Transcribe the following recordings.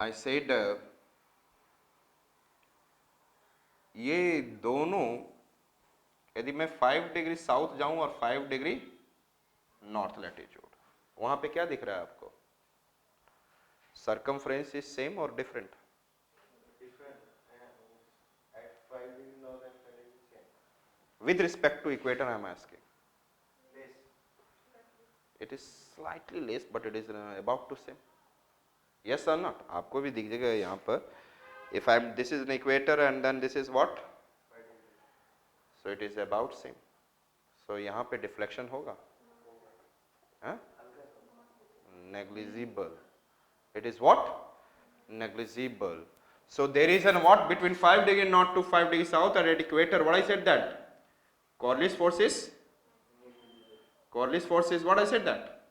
I said ये दोनों, यदि मैं 5 डिग्री साउथ जाऊं और 5 डिग्री नॉर्थ लैटिट्यूड, वहां पे क्या दिख रहा है आपको? सरकमफ्रेंस इज सेम और different? With respect to equator, I am asking. It is slightly less, but it is about to same. Yes or not? आपको भी दिख जाएगा यहाँ पर. If I am, this is an equator and then this is what? So it is about same. So यहाँ पे deflection होगा? हाँ? Negligible. It is what? Negligible. So there is an what between 5 degree north to 5 degree south and at equator. What I said that? Coriolis force is? Coriolis force is what I said that?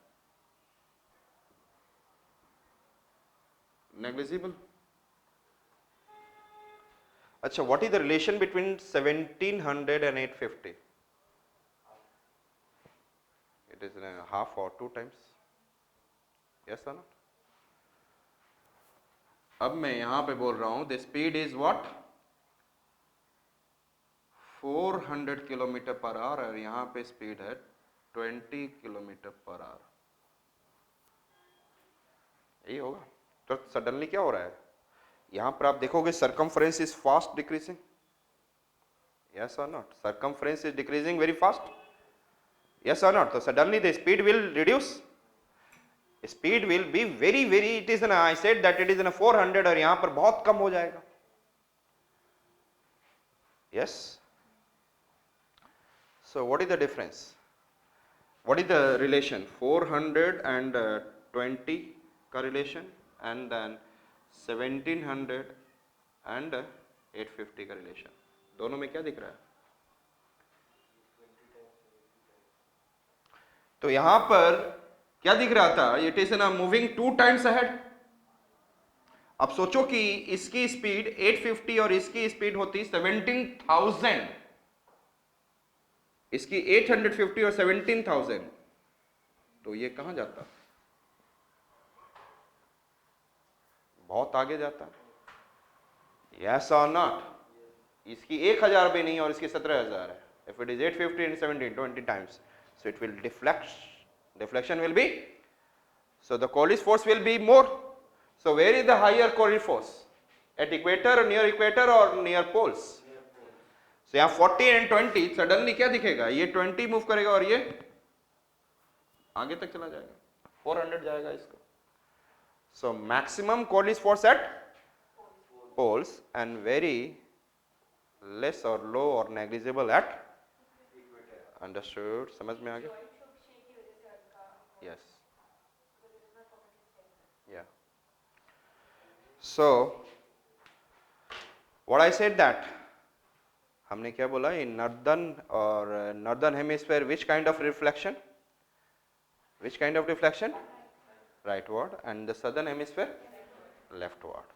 Negligible. अच्छा, what is the relation between 1700 and 850? It is half or 2 times. Yes or not? अब मैं यहाँ पे बोल रहा हूँ the speed is what? 400 kilometre per hour और यहाँ पे स्पीड है 20 किलोमीटर पर आवर. यही होगा. तो सडनली क्या हो रहा है? यहाँ पर आप देखोगे circumference is fast decreasing. Yes or not? Circumference is decreasing very fast. Yes or not? So suddenly the speed will reduce. Speed will be very it is an, I said that it is in a 400 और यहाँ पर बहुत कम हो जाएगा. Yes. So what is the difference? What is the relation? 400 and 20 का relation and then 1700 and 850 का relation. दोनों में क्या दिख रहा है? तो यहाँ पर क्या दिख रहा था? It is in a moving 2 times ahead. अब सोचो कि इसकी स्पीड 850 और इसकी स्पीड होती 17,000, इसकी 850 और 17,000, तो ये कहां जाता? बहुत आगे जाता. Yes or not? इसकी 1000 भी नहीं और इसकी 17,000 है. If it is 850 and 17, 20 times, so it will deflect. Deflection will be, so the Coriolis force will be more. So where is the higher Coriolis force? At equator, near equator or near poles? So यहाँ 40 and 20 suddenly क्या दिखेगा? ये 20 move करेगा और ये आगे तक चला जाएगा, 400 जाएगा इसका. So maximum Coriolis force at poles and very less or low or negligible at equator. Understood? समझ में आ गया? Yes. Yeah. So what I said that हमने क्या बोला? In northern or northern hemisphere, which kind of reflection? Which kind of reflection? Rightward. And the southern hemisphere? Leftward.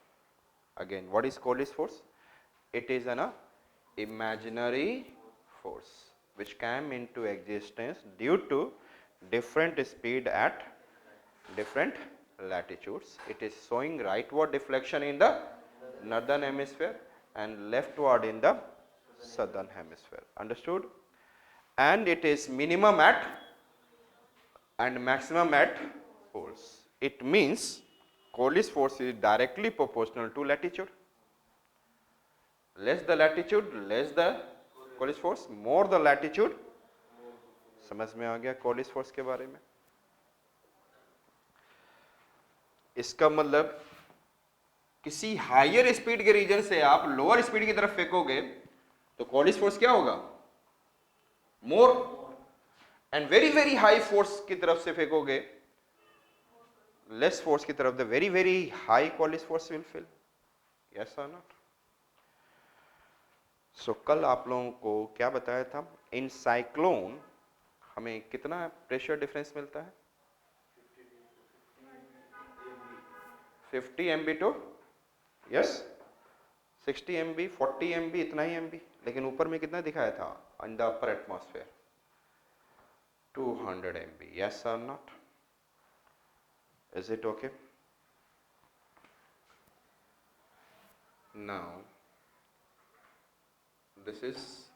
Again, what is Coriolis force? It is an imaginary force which came into existence due to different speed at different latitudes. It is showing rightward deflection in the northern hemisphere and leftward in the southern hemisphere. Understood? And it is minimum at and maximum at poles. It means Coriolis force is directly proportional to latitude. Less the latitude, less the Coriolis force. More the latitude. समझ में आ गया Coriolis force के बारे में? इसका मतलब किसी higher speed के रीजन से आप लोअर स्पीड की तरफ फेंकोगे तो Coriolis force क्या होगा? More. And very high force की तरफ से फेंकोगे, लेस फोर्स की तरफ, the very high Coriolis force will fill. Yes और नॉट? सो कल आप लोगों को क्या बताया था? इन साइक्लोन हमें कितना प्रेशर डिफरेंस मिलता है? 50 MB to, yes, 60 MB, 40 MB, इतना ही MB. लेकिन ऊपर में कितना दिखाया था? In the upper atmosphere 200 MB. Yes or not? Is it okay? Now this is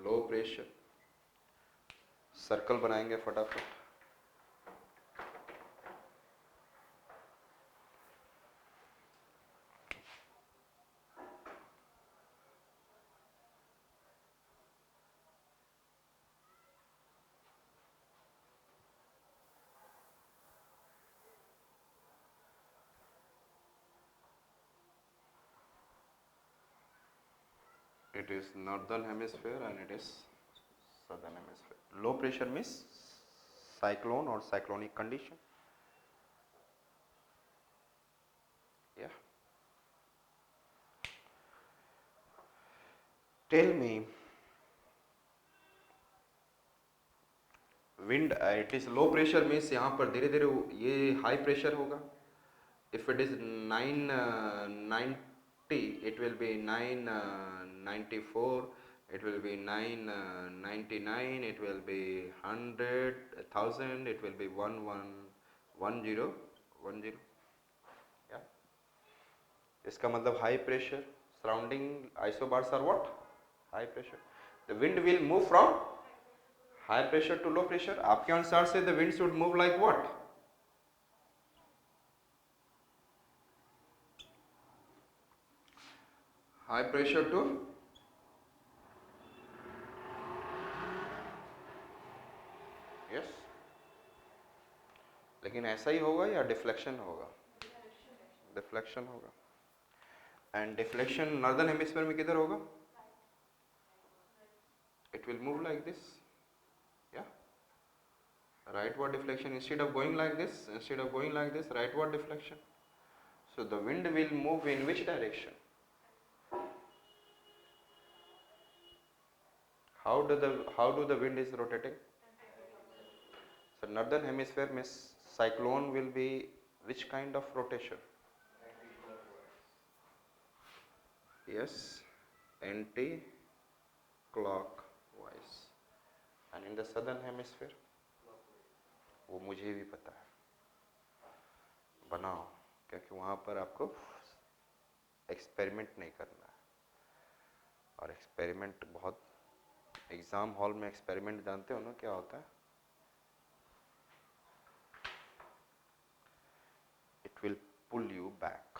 low pressure. Circle बनाएंगे फटाफट. It is northern hemisphere and it is southern hemisphere. Low pressure means cyclone or cyclonic condition. Yeah. Tell me, wind, it is low pressure means यहाँ पर धीरे धीरे ये high pressure होगा. If it is 990, it will be 994, it will be 999, it will be 100, 1000, it will be 1110, 10. Yeah. इसका मतलब high pressure. Surrounding isobars are what? High pressure. The wind will move from high pressure to low pressure. आपके अनुसार से the wind should move like what? High pressure to yes. लेकिन ऐसा ही होगा या deflection होगा? डिफ्लेक्शन होगा. एंड डिफ्लेक्शन नॉर्दर्न हेमिस्फीयर में किधर होगा? It will move like this. Yeah. Rightward deflection. Instead of going like this, rightward deflection. So the wind will move in which direction? How do the wind is rotating? So northern hemisphere means cyclone will be which kind of rotation? Yes, anti-clockwise. And in the southern hemisphere, वो मुझे भी पता है. बनाओ, क्योंकि वहाँ पर आपको एक्सपेरिमेंट नहीं करना है. और एक्सपेरिमेंट बहुत, एग्जाम हॉल में एक्सपेरिमेंट जानते हो ना क्या होता है? It will pull you back.